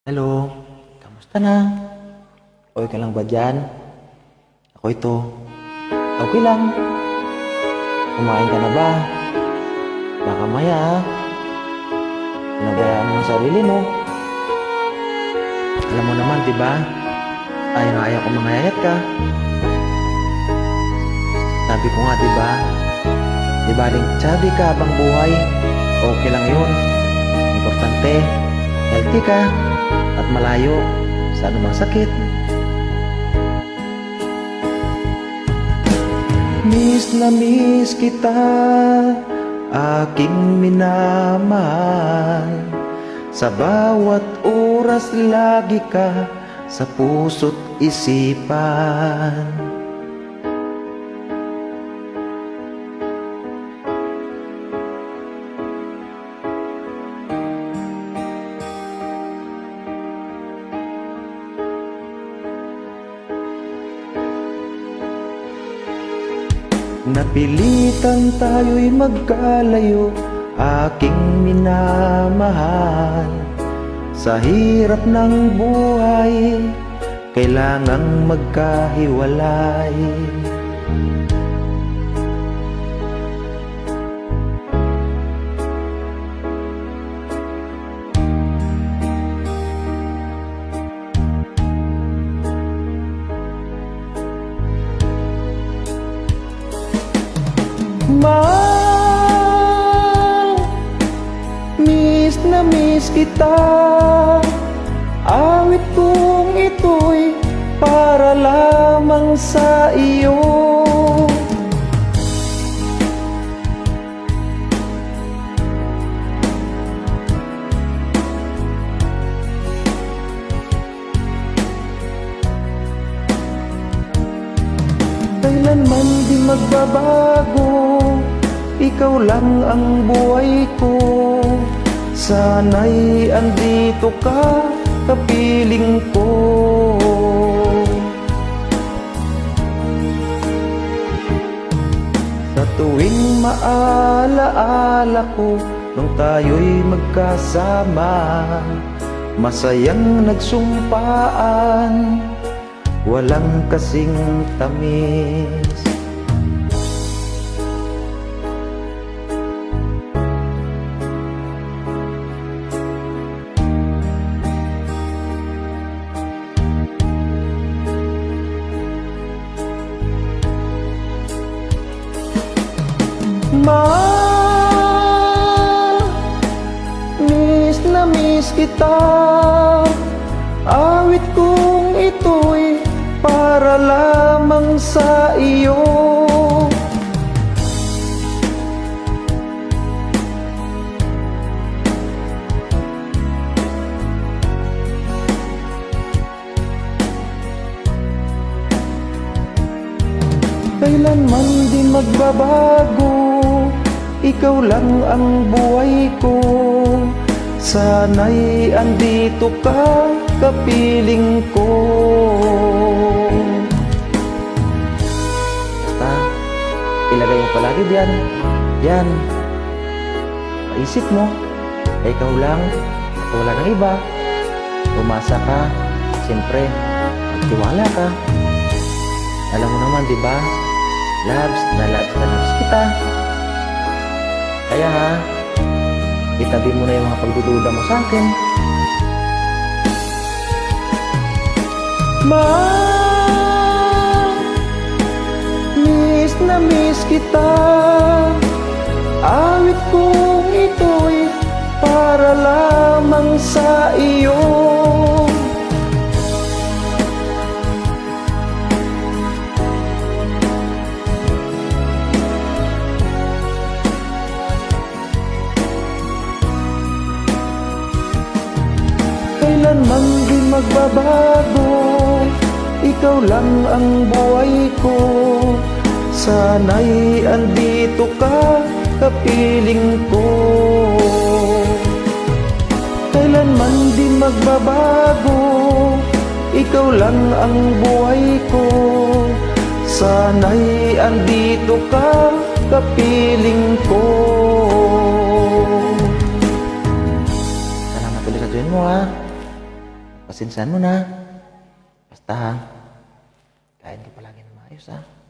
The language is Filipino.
Hello, kamusta na? Okay ka lang ba dyan? Ako ito. Okay lang. Kumain ka na ba? Baka maya, pinabayaan mo ang sarili mo. Alam mo naman, di ba? Ayaw na ayaw ko mangayayat ka. Sabi ko nga, di ba? Di ba rin sabi ka habang buhay? Okay lang yun. Importante, healthy ka at malayo sa anumang sakit. Miss na miss kita, aking minamahal. Sa bawat oras lagi ka sa puso't isipan. Napilitan tayo'y magkalayo, aking minamahal. Sa hirap ng buhay, kailangang magkahiwalay. Mahal, miss na miss kita. Awit kong ito'y para lamang sa iyo. Kailanman di magbabago, ikaw lang ang buhay ko. Sana'y andito ka, kapiling ko. Sa tuwing maalaala ko, nung tayo'y magkasama, masayang nagsumpaan, walang kasing tamis. Mahal, miss na miss kita. Awit kong ito'y para lamang sa iyo. Kailanman di magbabago, ikaw lang ang buhay ko. Sana'y andito ka, kapiling ko. Basta, ilagay mo palagi diyan. Yan. Paisip mo, ikaw lang at wala ng iba. Umasa ka, siyempre, magtiwala ka. Alam mo naman, di ba? Loves na loves kita. Kaya ha, itabi mo na yung mga pagdududa mo sa akin. Mahal, miss na miss kita. Awit kong ito'y para lamang sa iyo. Kailanman di magbabago, ikaw lang ang buhay ko. Sana'y andito ka, kapiling ko. Kailanman di magbabago, ikaw lang ang buhay ko. Sana'y andito ka, kapiling ko. Salamat ulit sa tuwin mo ha. Pasensyahan mo na. Basta ha, kain ka palagi ng maayos ha.